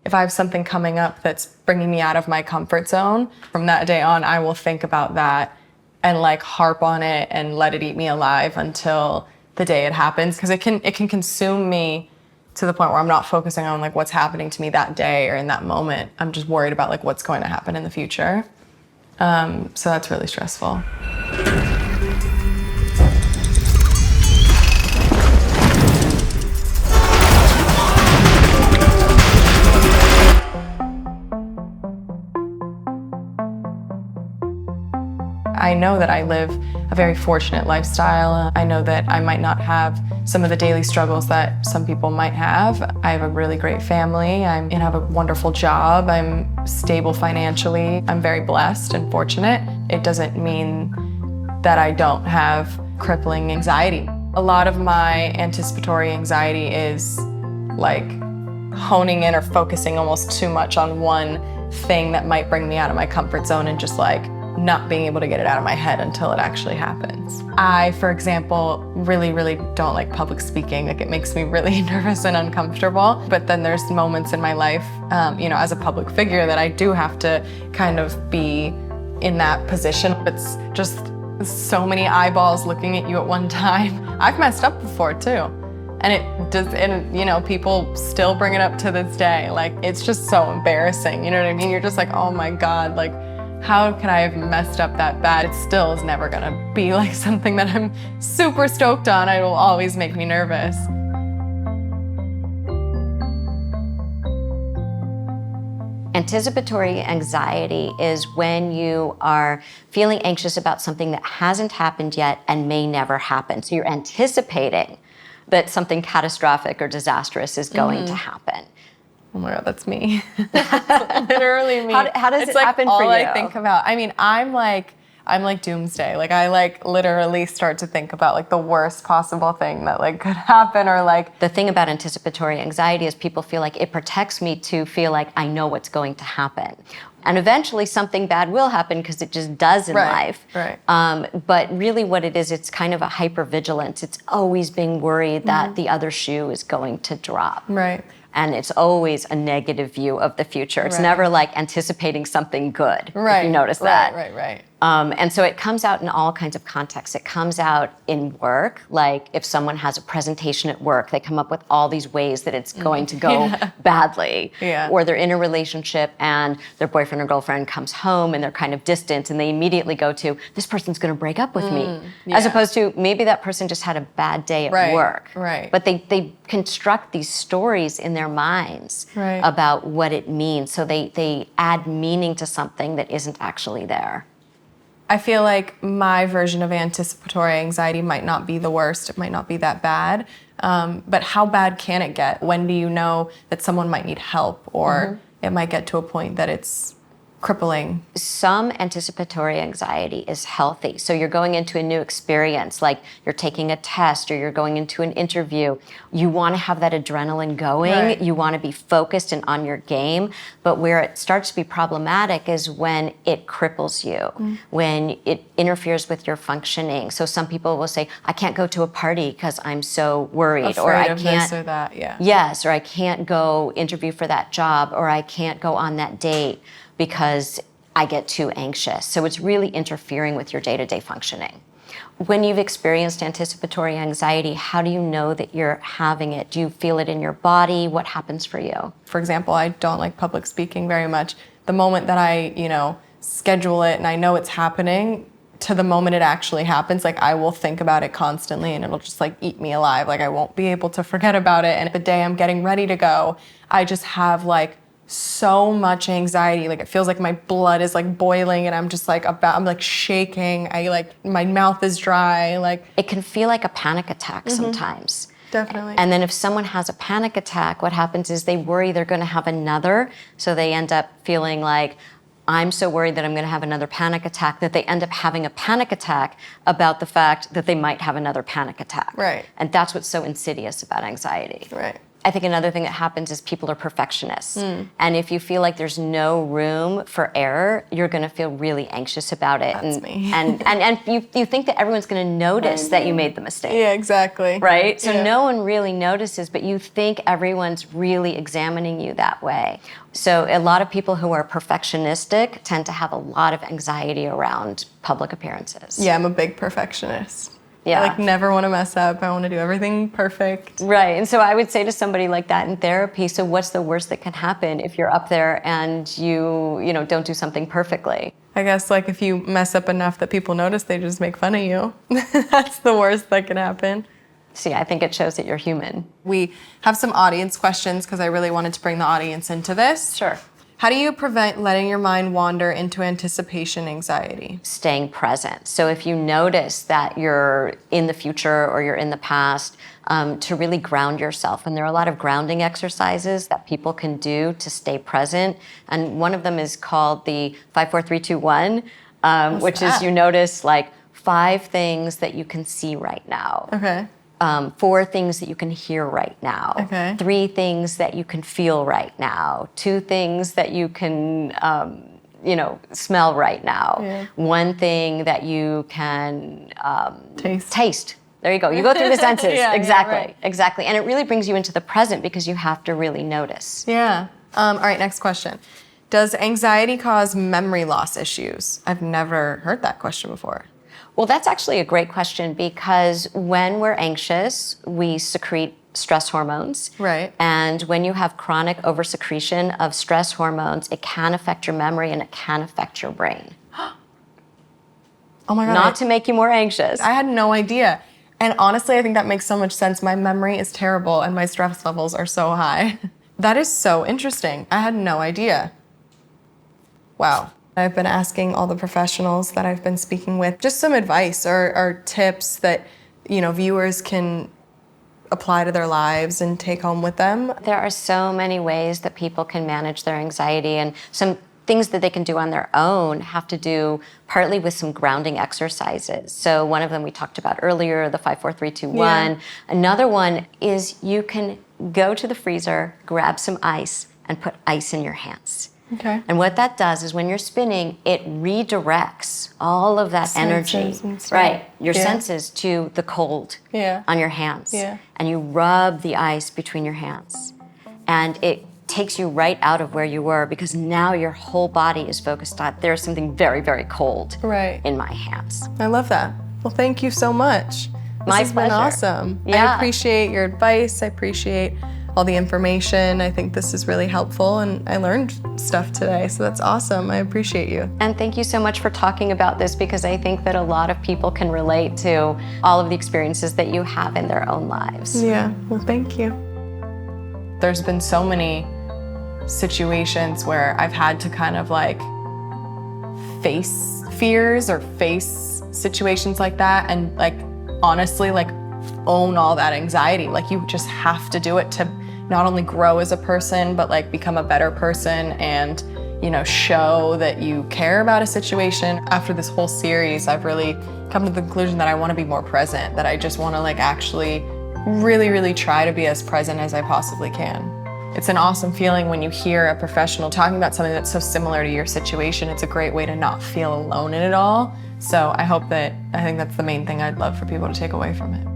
if I have something coming up that's bringing me out of my comfort zone, from that day on, I will think about that and like harp on it and let it eat me alive until the day it happens. Because it can consume me to the point where I'm not focusing on like what's happening to me that day or in that moment. I'm just worried about like what's going to happen in the future. So that's really stressful. I know that I live a very fortunate lifestyle. I know that I might not have some of the daily struggles that some people might have. I have a really great family. I have a wonderful job. I'm stable financially. I'm very blessed and fortunate. It doesn't mean that I don't have crippling anxiety. A lot of my anticipatory anxiety is like honing in or focusing almost too much on one thing that might bring me out of my comfort zone and just like not being able to get it out of my head until it actually happens. I, for example, really don't like public speaking. Like it makes me really nervous and uncomfortable. But then there's moments in my life, as a public figure that I do have to kind of be in that position. It's just so many eyeballs looking at you at one time. I've messed up before too. And people still bring it up to this day. Like, it's just so embarrassing. You know what I mean? You're just like, oh my God, like, how could I have messed up that bad? It still is never gonna be like something that I'm super stoked on. It will always make me nervous. Anticipatory anxiety is when you are feeling anxious about something that hasn't happened yet and may never happen. So you're anticipating that something catastrophic or disastrous is going to happen. Oh my God, that's me. That's literally me. How does it happen for you? It's like all I think about. I mean, I'm like doomsday. Like I like literally start to think about like the worst possible thing that like could happen or like. The thing about anticipatory anxiety is people feel like it protects me to feel like I know what's going to happen. And eventually something bad will happen because it just does in life. Right. But really what it is, it's kind of a hypervigilance. It's always being worried that the other shoe is going to drop. Right. And it's always a negative view of the future. It's never like anticipating something good, if you notice that. Right. And so it comes out in all kinds of contexts. It comes out in work, like if someone has a presentation at work, they come up with all these ways that it's going to go badly. Yeah. Or they're in a relationship and their boyfriend or girlfriend comes home and they're kind of distant and they immediately go to, this person's gonna break up with me. As opposed to maybe that person just had a bad day at work. Right. But they construct these stories in their minds about what it means. So they add meaning to something that isn't actually there. I feel like my version of anticipatory anxiety might not be the worst. It might not be that bad. But how bad can it get? When do you know that someone might need help or it might get to a point that it's crippling? Some anticipatory anxiety is healthy. So you're going into a new experience, like you're taking a test or you're going into an interview. You want to have that adrenaline going. Right. You want to be focused and on your game. But where it starts to be problematic is when it cripples you, when it interferes with your functioning. So some people will say, I can't go to a party because I'm so worried. Afraid or I of can't, this or that, yeah. Yes, or I can't go interview for that job, or I can't go on that date because I get too anxious. So it's really interfering with your day-to-day functioning. When you've experienced anticipatory anxiety, how do you know that you're having it? Do you feel it in your body? What happens for you? For example, I don't like public speaking very much. The moment that I, schedule it and I know it's happening, to the moment it actually happens, like I will think about it constantly and it'll just like eat me alive. Like I won't be able to forget about it. And the day I'm getting ready to go, I just have like so much anxiety. Like it feels like my blood is like boiling and I'm just like I'm like shaking. My mouth is dry. Like it can feel like a panic attack sometimes. Definitely. And then if someone has a panic attack, what happens is they worry they're going to have another. So they end up feeling like, I'm so worried that I'm going to have another panic attack, that they end up having a panic attack about the fact that they might have another panic attack. Right. And that's what's so insidious about anxiety. Right. I think another thing that happens is people are perfectionists. And if you feel like there's no room for error, you're going to feel really anxious about it. That's me. And you think that everyone's going to notice that you made the mistake. Yeah, exactly. Right? So Yeah. no one really notices, but you think everyone's really examining you that way. So a lot of people who are perfectionistic tend to have a lot of anxiety around public appearances. Yeah, I'm a big perfectionist. Yeah. I never want to mess up. I want to do everything perfect. Right. And so I would say to somebody like that in therapy, so what's the worst that can happen if you're up there and you don't do something perfectly? I guess if you mess up enough that people notice, they just make fun of you. That's the worst that can happen. See, I think it shows that you're human. We have some audience questions because I really wanted to bring the audience into this. Sure. How do you prevent letting your mind wander into anticipation anxiety? Staying present. So if you notice that you're in the future or you're in the past, to really ground yourself. And there are a lot of grounding exercises that people can do to stay present. And one of them is called the 5, 4, 3, 2, 1, which is you notice 5 things that you can see right now. Okay. 4 things that you can hear right now. Okay. 3 things that you can feel right now. 2 things that you can, smell right now. Yeah. 1 thing that you can Taste. There you go. You go through the senses. Yeah, exactly. right. Exactly. And it really brings you into the present because you have to really notice. Yeah. All right, next question. Does anxiety cause memory loss issues? I've never heard that question before. Well, that's actually a great question because when we're anxious, we secrete stress hormones. Right. And when you have chronic oversecretion of stress hormones, it can affect your memory and it can affect your brain. Oh my God. Not to make you more anxious. I had no idea. And honestly, I think that makes so much sense. My memory is terrible and my stress levels are so high. That is so interesting. I had no idea. Wow. I've been asking all the professionals that I've been speaking with just some advice or tips that, viewers can apply to their lives and take home with them. There are so many ways that people can manage their anxiety, and some things that they can do on their own have to do partly with some grounding exercises. So one of them we talked about earlier, the 5, 4, 3, 2, 1. Yeah. Another one is you can go to the freezer, grab some ice, and put ice in your hands. Okay. And what that does is when you're spinning, it redirects all of that energy, Senses and stuff. right, your Yeah. senses to the cold Yeah. on your hands. Yeah. And you rub the ice between your hands. And it takes you right out of where you were because now your whole body is focused on, there's something very, very cold Right. in my hands. I love that. Well, thank you so much. My This has been pleasure. awesome. Yeah. I appreciate your advice. I appreciate all the information. I think this is really helpful and I learned stuff today, so that's awesome. I appreciate you. And thank you so much for talking about this because I think that a lot of people can relate to all of the experiences that you have in their own lives. Yeah, well, thank you. There's been so many situations where I've had to kind of face fears or face situations like that and honestly own all that anxiety. You just have to do it to not only grow as a person, but become a better person and, show that you care about a situation. After this whole series, I've really come to the conclusion that I want to be more present, that I just want to actually really, really try to be as present as I possibly can. It's an awesome feeling when you hear a professional talking about something that's so similar to your situation. It's a great way to not feel alone in it all. So I think that's the main thing I'd love for people to take away from it.